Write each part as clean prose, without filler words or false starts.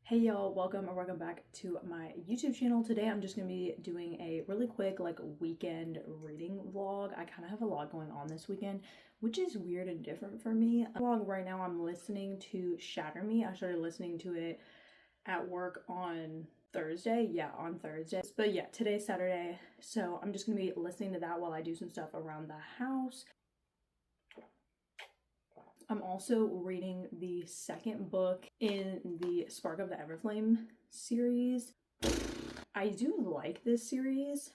Hey y'all, welcome or welcome back to my YouTube channel. Today I'm just gonna be doing a really quick weekend reading vlog. I kind of have a lot going on this weekend, which is weird and different for me. Vlog right now I'm listening to Shatter Me. I started listening to it at work on Thursday. Yeah, on Thursday. But yeah, today's Saturday, so I'm just gonna be listening to that while I do some stuff around the house. I'm also reading the second book in the Spark of the Everflame series. I do like this series.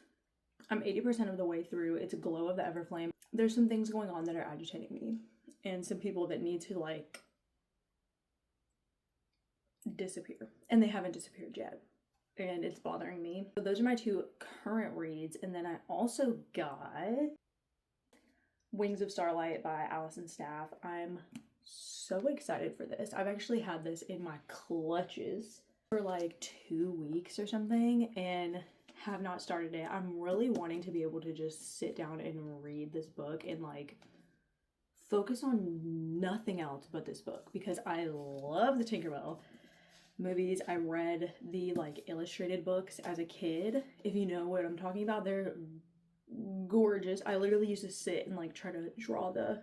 I'm 80% of the way through. It's a Glow of the Everflame. There's some things going on that are agitating me and some people that need to disappear, and they haven't disappeared yet, and it's bothering me. So those are my two current reads, and then I also got Wings of Starlight by Allison Staff. I'm so excited for this. I've actually had this in my clutches for 2 weeks or something and have not started it. I'm really wanting to be able to just sit down and read this book and focus on nothing else but this book, because I love the Tinkerbell movies. I read the illustrated books as a kid. If you know what I'm talking about, they're gorgeous. I literally used to sit and try to draw the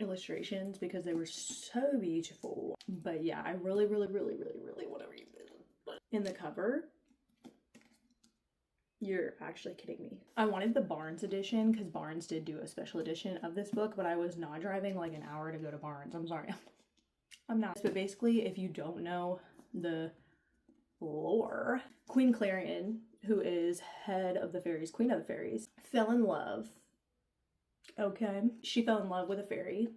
illustrations because they were so beautiful. But yeah, I really want to read this. But in the cover, you're actually kidding me. I wanted the Barnes edition because Barnes did do a special edition of this book, but I was not driving an hour to go to Barnes. I'm sorry. I'm not. But basically, if you don't know the lore, Queen Clarion, who is head of the fairies, queen of the fairies, fell in love. Okay. She fell in love with a fairy,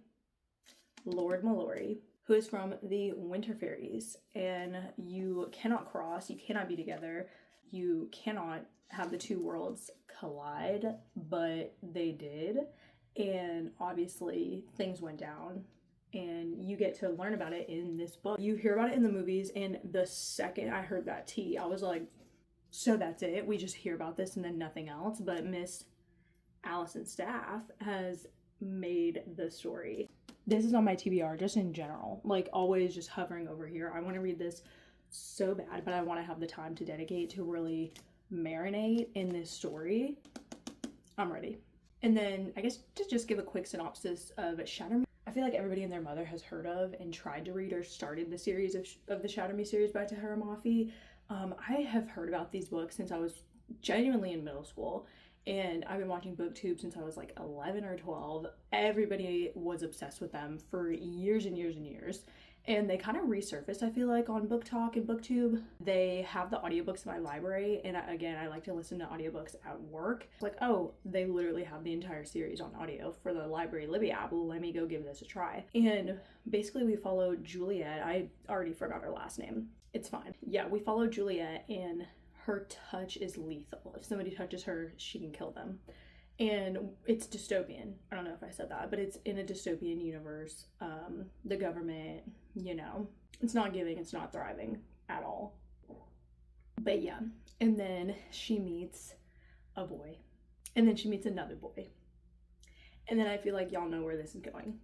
Lord Mallory, who is from the Winter Fairies, and you cannot cross, you cannot be together, you cannot have the two worlds collide, but they did, and obviously things went down. And you get to learn about it in this book. You hear about it in the movies, and the second I heard that tea, I was like, so that's it? We just hear about this and then nothing else? But Miss Allison Staff has made the story. This is on my TBR, just in general. Always just hovering over here. I want to read this so bad, but I want to have the time to dedicate to really marinate in this story. I'm ready. And then I guess to just give a quick synopsis of Shatter Me. I feel like everybody and their mother has heard of and tried to read or started the series of the Shatter Me series by Tahara Mafi. I have heard about these books since I was genuinely in middle school, and I've been watching BookTube since I was 11 or 12. Everybody was obsessed with them for years and years and years. And they kind of resurfaced, I feel like, on Book Talk and BookTube. They have the audiobooks in my library, and I like to listen to audiobooks at work. Oh, they literally have the entire series on audio for the Library Libby app. Let me go give this a try. And basically we follow Juliet. I already forgot her last name. It's fine. Yeah, we follow Juliet, and her touch is lethal. If somebody touches her, she can kill them. And it's dystopian. I don't know if I said that, but it's in a dystopian universe. The government, it's not giving, it's not thriving at all. But yeah, and then she meets a boy, and then she meets another boy. And then I feel like y'all know where this is going.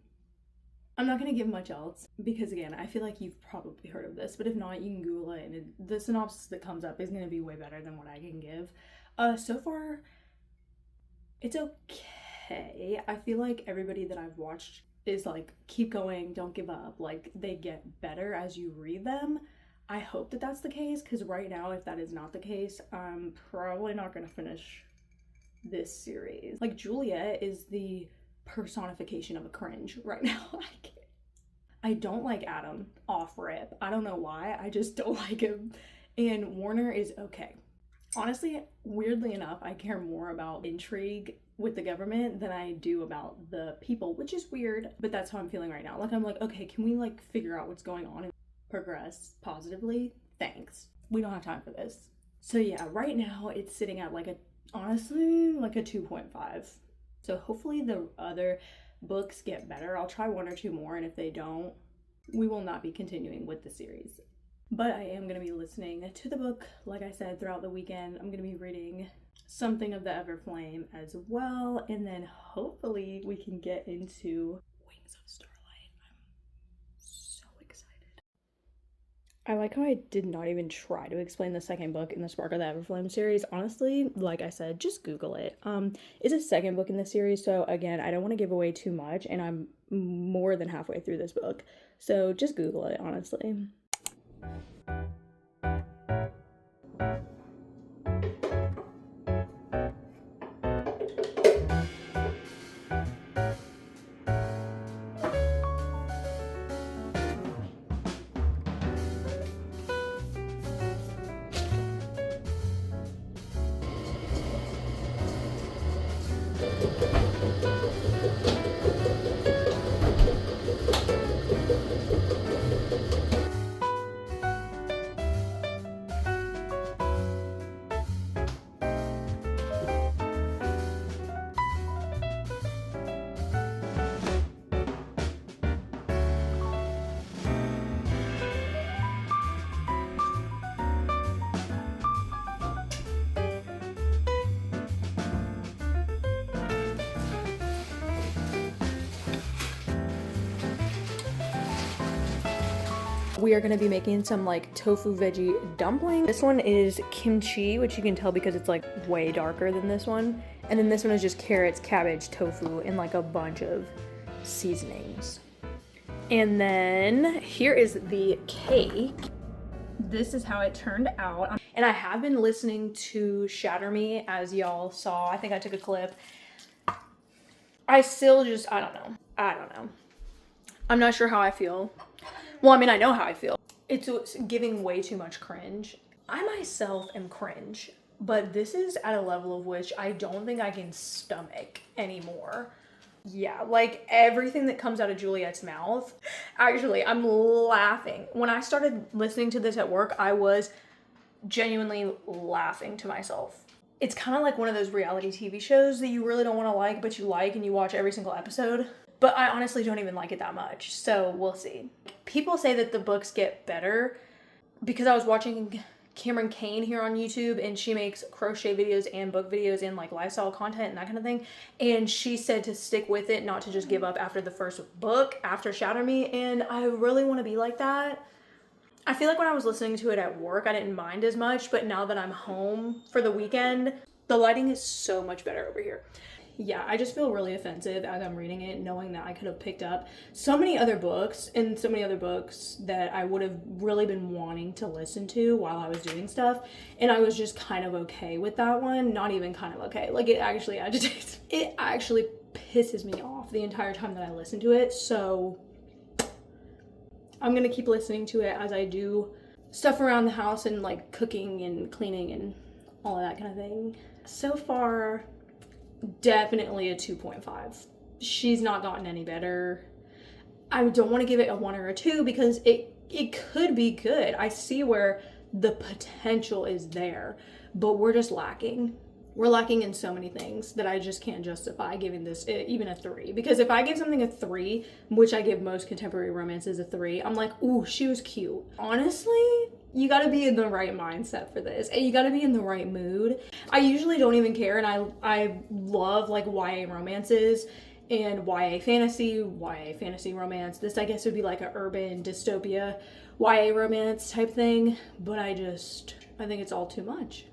I'm not going to give much else because, again, I feel like you've probably heard of this, but if not, you can Google it, and the synopsis that comes up is going to be way better than what I can give. So far, it's okay. I feel like everybody that I've watched is keep going, don't give up. They get better as you read them. I hope that that's the case, because right now, if that is not the case, I'm probably not going to finish this series. Juliet is the personification of a cringe right now. I don't like Adam off rip. I don't know why. I just don't like him. And Warner is okay. Honestly, weirdly enough, I care more about intrigue with the government than I do about the people, which is weird, but that's how I'm feeling right now. I'm okay, can we figure out what's going on and progress positively? Thanks. We don't have time for this. So yeah, right now it's sitting at honestly, a 2.5. So hopefully the other books get better. I'll try one or two more, and if they don't, we will not be continuing with the series. But I am going to be listening to the book, like I said, throughout the weekend. I'm going to be reading something of the Everflame as well, and then hopefully we can get into Wings of Starlight. I'm so excited. I like how I did not even try to explain the second book in the Spark of the Everflame series. Honestly, like I said, just Google it. It's a second book in the series, so again, I don't want to give away too much, and I'm more than halfway through this book. So just Google it, honestly. We are going to be making some like tofu veggie dumpling. This one is kimchi, which you can tell because it's like way darker than this one. And then this one is just carrots, cabbage, tofu, and like a bunch of seasonings. And then here is the cake. This is how it turned out. And I have been listening to Shatter Me, as y'all saw. I think I took a clip. I still just, I don't know. I'm not sure how I feel. Well, I mean, I know how I feel. It's giving way too much cringe. I myself am cringe, but this is at a level of which I don't think I can stomach anymore. Yeah, like everything that comes out of Juliet's mouth. Actually, I'm laughing. When I started listening to this at work, I was genuinely laughing to myself. It's kind of like one of those reality TV shows that you really don't want to like, but you like and you watch every single episode. But I honestly don't even like it that much, so we'll see. People say that the books get better because I was watching Cameron Kane here on YouTube, and she makes crochet videos and book videos and like lifestyle content and that kind of thing. And she said to stick with it, not to just give up after the first book, after Shatter Me, and I really want to be like that. I feel like when I was listening to it at work, I didn't mind as much, but now that I'm home for the weekend, the lighting is so much better over here. Yeah, I just feel really offensive as I'm reading it, knowing that I could have picked up so many other books and so many other books that I would have really been wanting to listen to while I was doing stuff. And I was just kind of okay with that one. Not even kind of okay. Like, it actually agitates. It actually pisses me off the entire time that I listen to it. So I'm going to keep listening to it as I do stuff around the house and like cooking and cleaning and all of that kind of thing. So far, definitely a 2.5. She's not gotten any better. I don't want to give it a 1 or a 2 because it could be good. I see where the potential is there, but we're just lacking. We're lacking in so many things that I just can't justify giving this even a 3. Because if I give something a 3, which I give most contemporary romances a 3, I'm like, ooh, she was cute. Honestly, you gotta be in the right mindset for this, and you gotta be in the right mood. I usually don't even care, and I love like YA romances and YA fantasy romance. This, I guess, would be like an urban dystopia YA romance type thing, but I think it's all too much.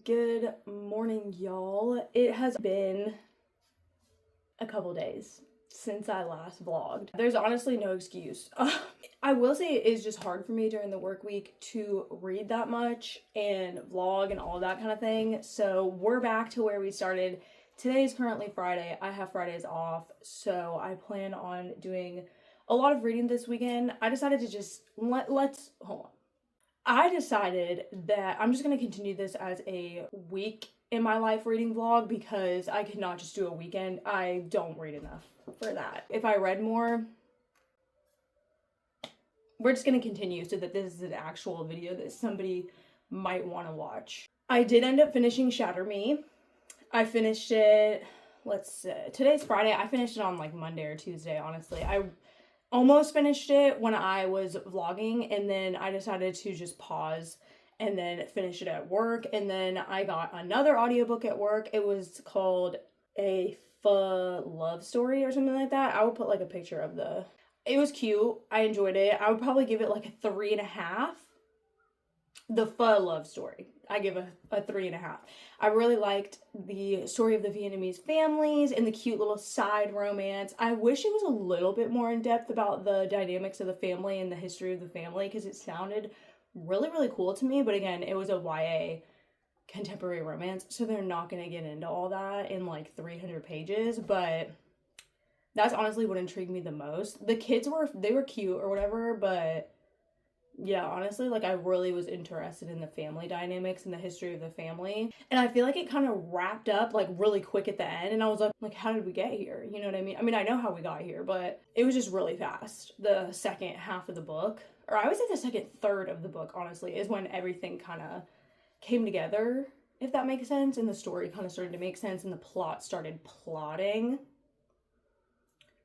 Good morning, y'all. It has been a couple days. since I last vlogged. There's honestly no excuse. I will say it is just hard for me during the work week to read that much and vlog and all that kind of thing. So we're back to where we started. Today is currently Friday. I have Fridays off, so I plan on doing a lot of reading this weekend. I decided to just let's hold on. I decided that I'm just going to continue this as a week in my life reading vlog because I could not just do a weekend. I don't read enough for that. If I read more, we're just going to continue so that this is an actual video that somebody might want to watch. I did end up finishing Shatter Me. I finished it, today's Friday. I finished it on like Monday or Tuesday, honestly. I almost finished it when I was vlogging, and then I decided to just pause and then finish it at work. And then I got another audiobook at work. It was called A Love Story or something like that. I would put like a picture of it was cute. I enjoyed it. I would probably give it like a 3.5. The Love Story. I give a 3.5. I really liked the story of the Vietnamese families and the cute little side romance. I wish it was a little bit more in depth about the dynamics of the family and the history of the family because it sounded really, really cool to me. But again, it was a YA contemporary romance, so they're not going to get into all that in like 300 pages. But that's honestly what intrigued me the most. The kids they were cute or whatever, but yeah, honestly, like I really was interested in the family dynamics and the history of the family. And I feel like it kind of wrapped up like really quick at the end. And I was like, how did we get here? You know what I mean? I mean, I know how we got here, but it was just really fast. The second half of the book, or I would say the second third of the book, honestly, is when everything kind of came together, if that makes sense. And the story kind of started to make sense and the plot started plotting.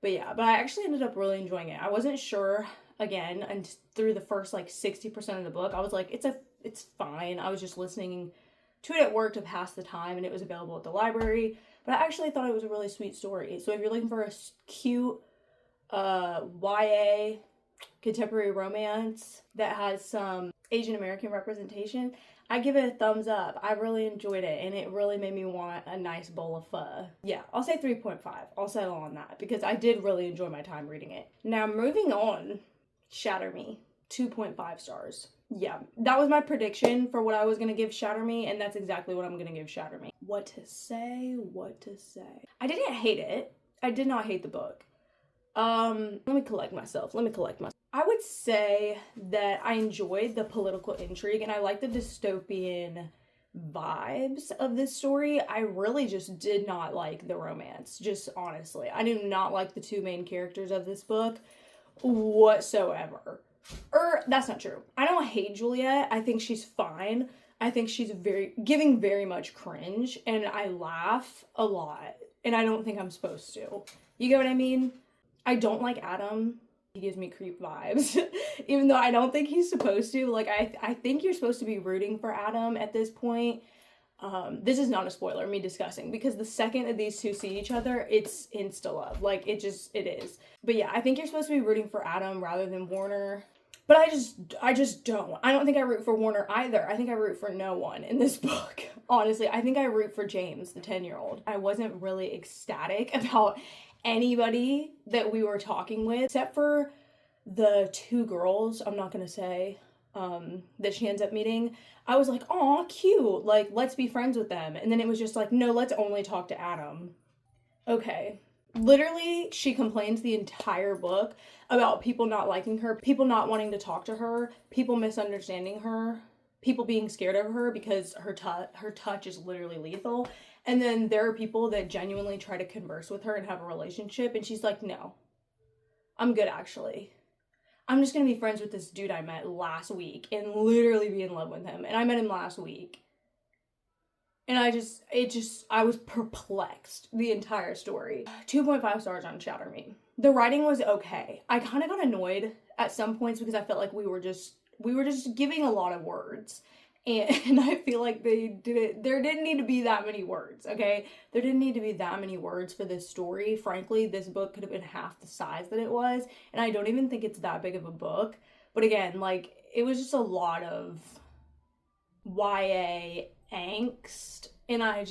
But yeah, but I actually ended up really enjoying it. I wasn't sure, again, and through the first like 60% of the book, I was like, it's fine. I was just listening to it at work to pass the time, and it was available at the library. But I actually thought it was a really sweet story. So if you're looking for a cute YA contemporary romance that has some Asian American representation, I give it a thumbs up. I really enjoyed it, and it really made me want a nice bowl of pho. Yeah, I'll say 3.5. I'll settle on that because I did really enjoy my time reading it. Now, moving on, Shatter Me, 2.5 stars. Yeah, that was my prediction for what I was going to give Shatter Me, and that's exactly what I'm going to give Shatter Me. What to say? I didn't hate it. I did not hate the book. Let me collect myself. I would say that I enjoyed the political intrigue and I like the dystopian vibes of this story. I really just did not like the romance, just honestly. I do not like the two main characters of this book whatsoever. That's not true. I don't hate Juliet. I think she's fine. I think she's giving very much cringe, and I laugh a lot, and I don't think I'm supposed to. You get what I mean? I don't like Adam. He gives me creep vibes, even though I don't think he's supposed to. Like, I think you're supposed to be rooting for Adam at this point. This is not a spoiler, me discussing, because the second that these two see each other, it's insta-love. Like, it is. But yeah, I think you're supposed to be rooting for Adam rather than Warner. But I just don't. I don't think I root for Warner either. I think I root for no one in this book. Honestly, I think I root for James, the 10-year-old. I wasn't really ecstatic about anybody that we were talking with, except for the two girls, I'm not gonna say, that she ends up meeting. I was like, aw, cute, like, let's be friends with them. And then it was just like, no, let's only talk to Adam. Okay. Literally, she complains the entire book about people not liking her, people not wanting to talk to her, people misunderstanding her, people being scared of her because her touch is literally lethal. And then there are people that genuinely try to converse with her and have a relationship, and she's like, no, I'm good, actually. I'm just gonna be friends with this dude I met last week and literally be in love with him. And I met him last week. And I was perplexed the entire story. 2.5 stars on Shatter Me. The writing was okay. I kind of got annoyed at some points because I felt like we were just giving a lot of words. And I feel like there didn't need to be that many words, okay? There didn't need to be that many words for this story. Frankly, this book could have been half the size that it was, and I don't even think it's that big of a book. But again, like, it was just a lot of YA angst and I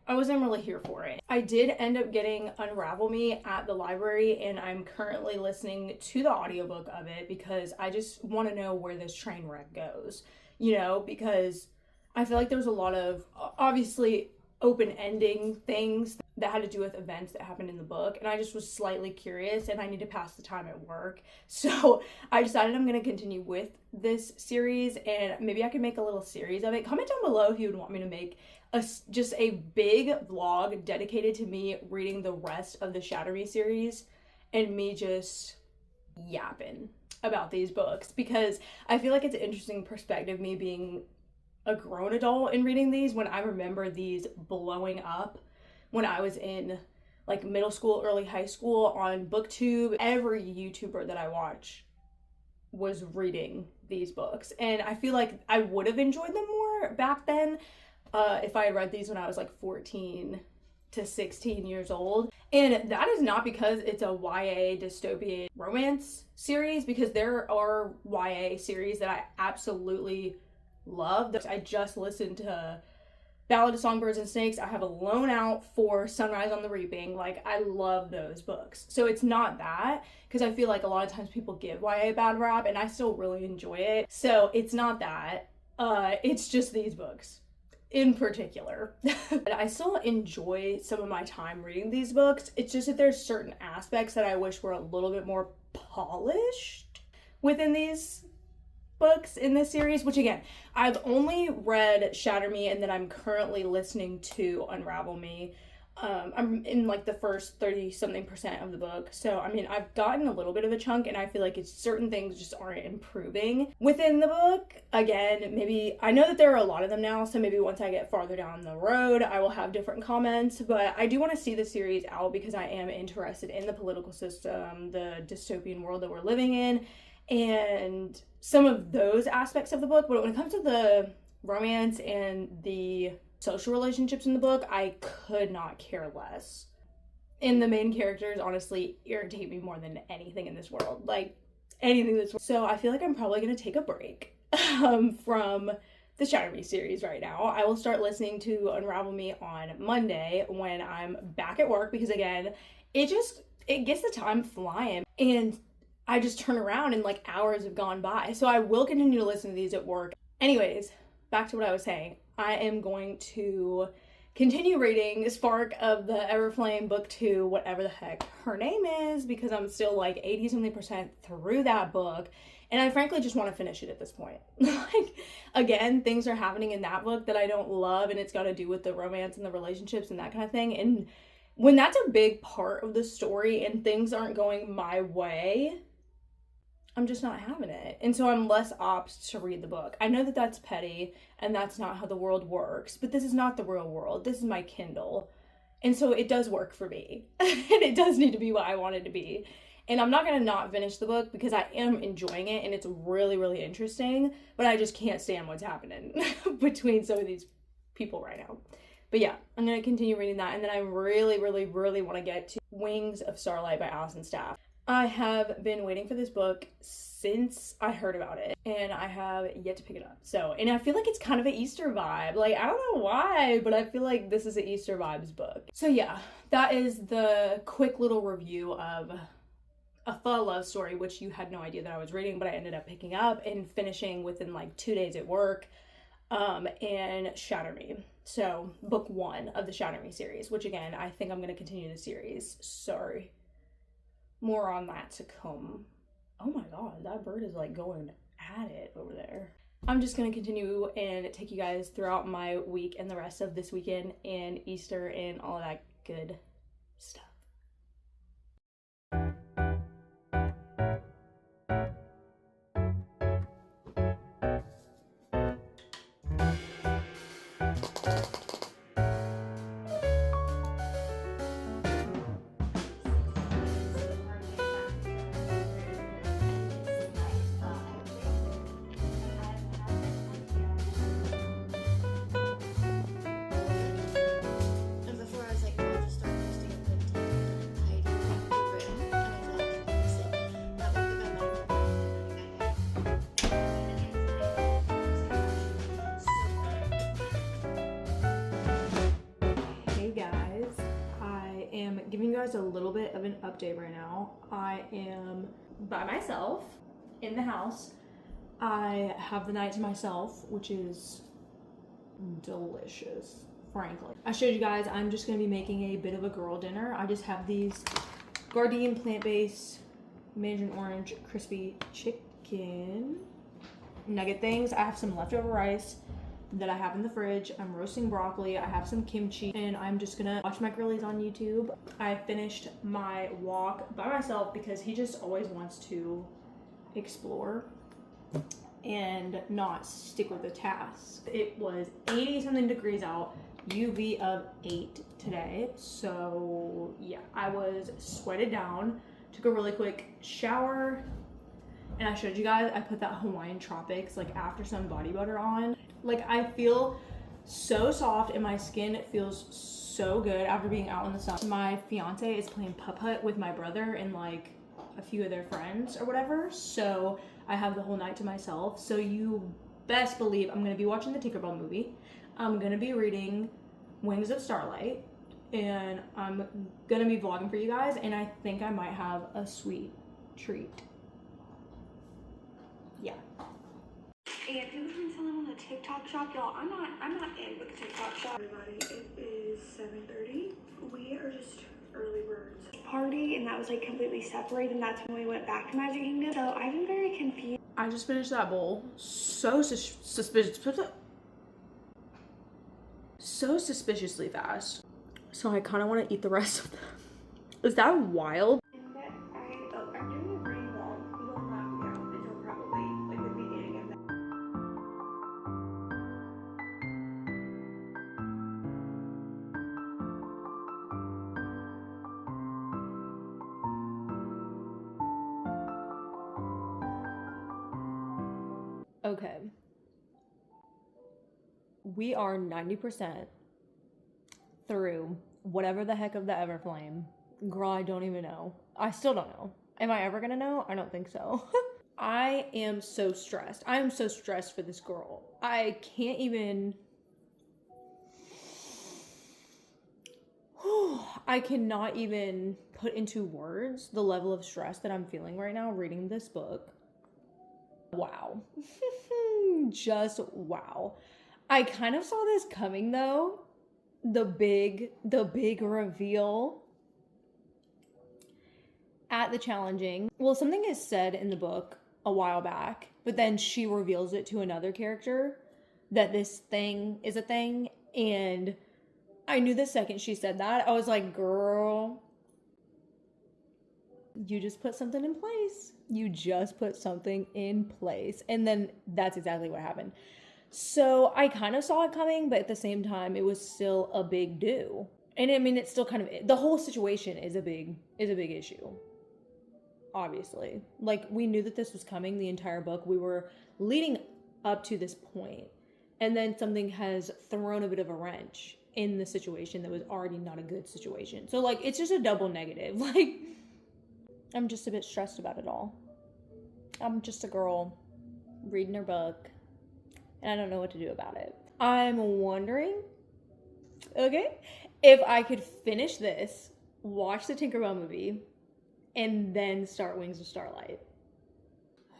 wasn't really here for it. I did end up getting Unravel Me at the library, and I'm currently listening to the audiobook of it because I just want to know where this train wreck goes, because I feel like there was a lot of, obviously, open-ending things that had to do with events that happened in the book, and I just was slightly curious, and I need to pass the time at work, so I decided I'm going to continue with this series, and maybe I can make a little series of it. Comment down below if you would want me to make just a big vlog dedicated to me reading the rest of the Shatter Me series and me just yapping about these books, because I feel like it's an interesting perspective, me being a grown adult and reading these, when I remember these blowing up when I was in like middle school, early high school on BookTube. Every YouTuber that I watch was reading these books, and I feel like I would have enjoyed them more back then if I had read these when I was like 14 to 16 years old. And that is not because it's a YA dystopian romance series, because there are YA series that I absolutely love. I just listened to Ballad of Songbirds and Snakes. I have a loan out for Sunrise on the Reaping. Like, I love those books. So it's not that, because I feel like a lot of times people give YA a bad rap, and I still really enjoy it. So it's not that. It's just these books in particular. But I still enjoy some of my time reading these books. It's just that there's certain aspects that I wish were a little bit more polished within these books in this series, which again, I've only read Shatter Me, and then I'm currently listening to Unravel Me. I'm in like the first 30-something% of the book. So, I mean, I've gotten a little bit of a chunk, and I feel like it's certain things just aren't improving within the book. Again, maybe, I know that there are a lot of them now, so maybe once I get farther down the road, I will have different comments, but I do want to see the series out because I am interested in the political system, the dystopian world that we're living in, and some of those aspects of the book. But when it comes to the romance and the social relationships in the book, I could not care less. And the main characters honestly irritate me more than anything in this world. Like, anything in this world. So I feel like I'm probably going to take a break from the Shatter Me series right now. I will start listening to Unravel Me on Monday when I'm back at work, because again, it gets the time flying, and I just turn around and like hours have gone by. So I will continue to listen to these at work. Anyways, back to what I was saying. I am going to continue reading Spark of the Everflame Book 2, whatever the heck her name is, because I'm still like 80-something% through that book. And I frankly just want to finish it at this point. Like, again, things are happening in that book that I don't love, and it's got to do with the romance and the relationships and that kind of thing. And when that's a big part of the story and things aren't going my way, I'm just not having it. And so I'm less apt to read the book. I know that that's petty and that's not how the world works, but this is not the real world. This is my Kindle. And so it does work for me. And it does need to be what I want it to be. And I'm not going to not finish the book because I am enjoying it and it's really, really interesting, but I just can't stand what's happening between some of these people right now. But yeah, I'm going to continue reading that. And then I really, really, really want to get to Wings of Starlight by Alison Staff. I have been waiting for this book since I heard about it, and I have yet to pick it up. So, and I feel like it's kind of an Easter vibe. Like, I don't know why, but I feel like this is an Easter vibes book. So yeah, that is the quick little review of A Pho Love Story, which you had no idea that I was reading, but I ended up picking up and finishing within like 2 days at work, and Shatter Me. So, book 1 of the Shatter Me series, which again, I think I'm going to continue the series. Sorry. More on that to come. Oh my god, that bird is like going at it over there. I'm just going to continue and take you guys throughout my week and the rest of this weekend and Easter and all of that good stuff. guys a little bit of an update right now. I am by myself in the house. I have the night to myself, which is delicious, frankly. I showed you guys I'm just gonna be making a bit of a girl dinner. I just have these Gardein plant-based mandarin orange crispy chicken nugget things. I have some leftover rice that I have in the fridge. I'm roasting broccoli. I have some kimchi, and I'm just gonna watch my girlies on YouTube. I finished my walk by myself because he just always wants to explore and not stick with the task. It was 80 something degrees out, UV of 8 today. So yeah, I was sweated down, took a really quick shower, and I showed you guys, I put that Hawaiian Tropics like after sun body butter on. Like I feel so soft and my skin feels so good after being out in the sun. My fiance is playing putt-putt with my brother and like a few of their friends or whatever. So I have the whole night to myself. So you best believe I'm gonna be watching the Tinkerbell movie. I'm gonna be reading Wings of Starlight, and I'm gonna be vlogging for you guys, and I think I might have a sweet treat. Yeah. And it was been selling on the TikTok shop, y'all. I'm not in with the TikTok shop. Everybody, it is 7:30. We are just early birds. Party, and that was like completely separated, and that's when we went back to Magic Kingdom. So I've been very confused. I just finished that bowl. So suspiciously fast. So I kind of want to eat the rest of them. Is that wild? I'm doing a brain vlog. We will not be out until probably like the beginning of that. Okay. We are 90% through whatever the heck of the Everflame. Girl, I don't even know. I still don't know. Am I ever gonna know? I don't think so. I am so stressed. I am so stressed for this girl. I can't even... I cannot even put into words the level of stress that I'm feeling right now reading this book. Wow. Just wow. I kind of saw this coming though. The big reveal at the challenging. Well, something is said in the book a while back, but then she reveals it to another character that this thing is a thing, and I knew the second she said that, I was like, girl, you just put something in place. You just put something in place. And then that's exactly what happened. So I kind of saw it coming, but at the same time, it was still a big do. And I mean, it's still kind of, the whole situation is a big issue. Obviously. Like, we knew that this was coming the entire book. We were leading up to this point. And then something has thrown a bit of a wrench in the situation that was already not a good situation. So, like, it's just a double negative. Like, I'm just a bit stressed about it all. I'm just a girl reading her book, and I don't know what to do about it. I'm wondering, okay, if I could finish this, watch the Tinkerbell movie, and then start Wings of Starlight.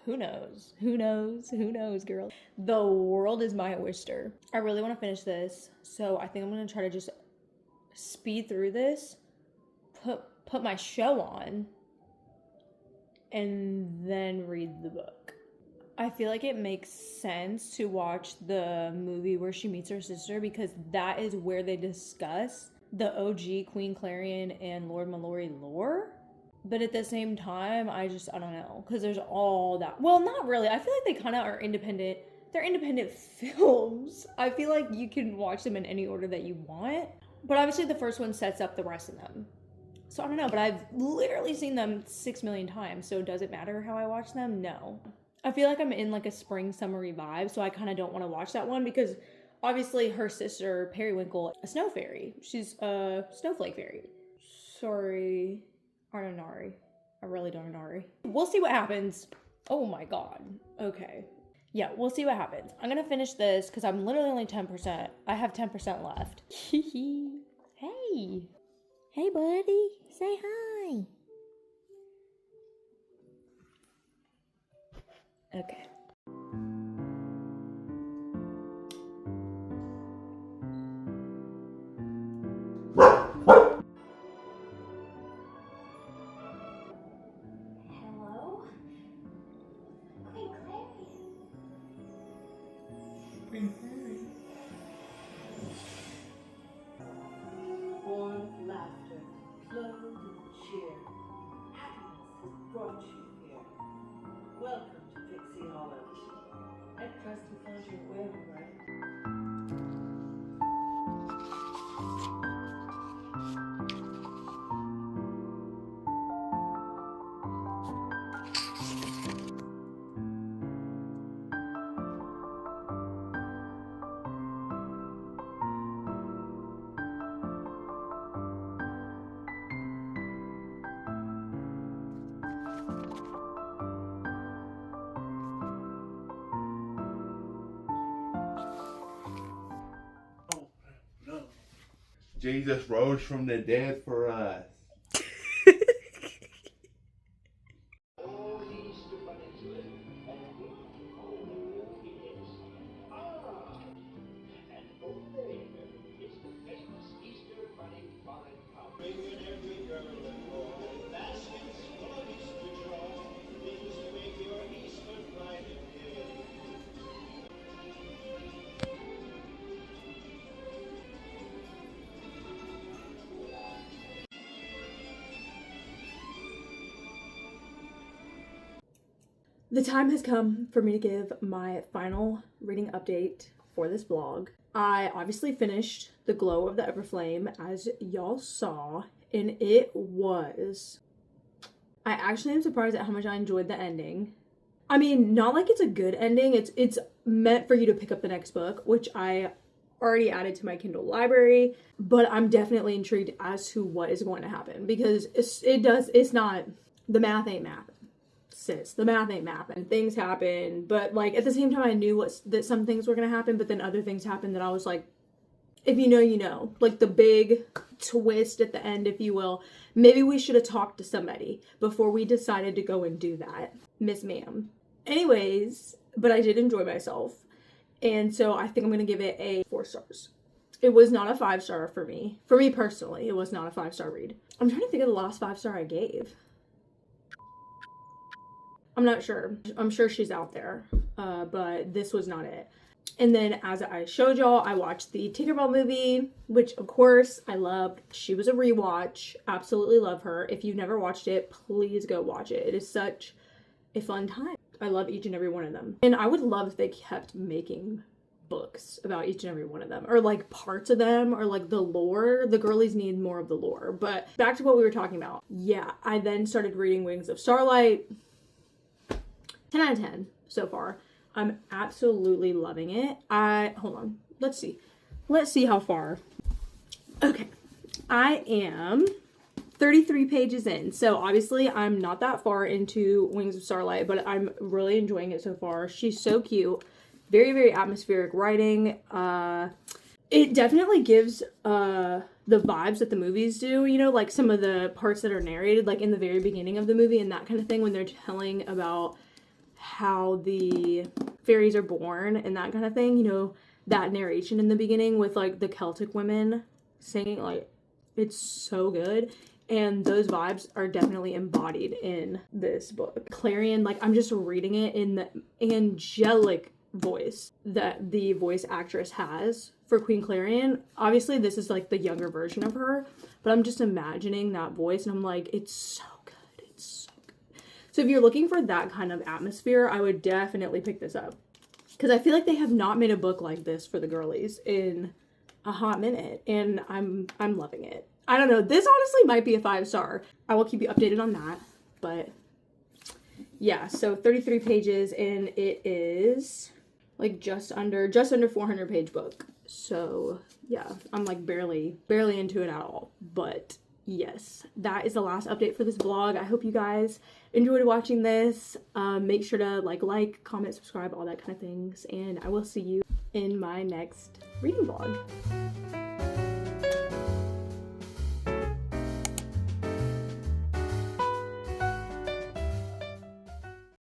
Who knows? Who knows? Who knows, girl? The world is my oyster. I really want to finish this, so I think I'm going to try to just speed through this, put my show on, and then read the book. I feel like it makes sense to watch the movie where she meets her sister, because that is where they discuss the OG Queen Clarion and Lord Mallory lore. But at the same time, I don't know, because there's all that. Well, not really. I feel like they kind of are independent. They're independent films. I feel like you can watch them in any order that you want. But obviously the first one sets up the rest of them. So I don't know, but I've literally seen them 6 million times. So does it matter how I watch them? No. I feel like I'm in like a spring summery vibe. So I kind of don't want to watch that one, because obviously her sister, Periwinkle, a snow fairy. She's a snowflake fairy. Sorry. Arnonari. I really don't know. We'll see what happens. Oh my god. Okay. Yeah, we'll see what happens. I'm gonna finish this because I'm literally only 10%. I have 10% left. Hey. Hey, buddy. Say hi. Okay. Hello? Queen Clarion. Queen Mary. Warmth, laughter, clothes, and cheer. Happiness has brought you here. Welcome to Pixie Hollow. I trust you found your way all right. No. Jesus rose from the dead for us. The time has come for me to give my final reading update for this vlog. I obviously finished The Glow of the Everflame, as y'all saw, and it was... I actually am surprised at how much I enjoyed the ending. I mean, not like it's a good ending, it's meant for you to pick up the next book, which I already added to my Kindle library, but I'm definitely intrigued as to what is going to happen, because it's not, the math ain't math. Sis, the math ain't math, and things happen, but like at the same time I knew that some things were gonna happen, but then other things happened that I was like, if you know, you know. Like the big twist at the end, if you will. Maybe we should have talked to somebody before we decided to go and do that, Miss Ma'am. Anyways, but I did enjoy myself, and so I think I'm gonna give it a 4 stars. It was not a 5-star for me. For me personally, it was not a 5-star read. I'm trying to think of the last 5-star I gave. I'm not sure. I'm sure she's out there, but this was not it. And then, as I showed y'all, I watched the Tinkerbell movie, which of course I loved. She was a rewatch. Absolutely love her. If you've never watched it, please go watch it. It is such a fun time. I love each and every one of them. And I would love if they kept making books about each and every one of them, or like parts of them, or like the lore. The girlies need more of the lore. But back to what we were talking about. Yeah, I then started reading Wings of Starlight. 10 out of 10 so far. I'm absolutely loving it. Hold on. Let's see how far. Okay. I am 33 pages in. So obviously I'm not that far into Wings of Starlight, but I'm really enjoying it so far. She's so cute. Very, very atmospheric writing. It definitely gives the vibes that the movies do, you know, like some of the parts that are narrated, like in the very beginning of the movie and that kind of thing, when they're telling about how the fairies are born and that kind of thing, you know, that narration in the beginning with like the Celtic women singing, like it's so good. And those vibes are definitely embodied in this book. Clarion, like I'm just reading it in the angelic voice that the voice actress has for Queen Clarion. Obviously this is like the younger version of her, but I'm just imagining that voice and I'm like, it's so good. It's so good. So if you're looking for that kind of atmosphere, I would definitely pick this up, because I feel like they have not made a book like this for the girlies in a hot minute, and I'm loving it. I don't know, this honestly might be a 5-star. I will keep you updated on that, but yeah, so 33 pages and it is like just under 400 page book. So yeah, I'm like barely into it at all, but yes, that is the last update for this vlog. I hope you guys enjoyed watching this. Make sure to like, comment, subscribe, all that kind of things, and I will see you in my next reading vlog.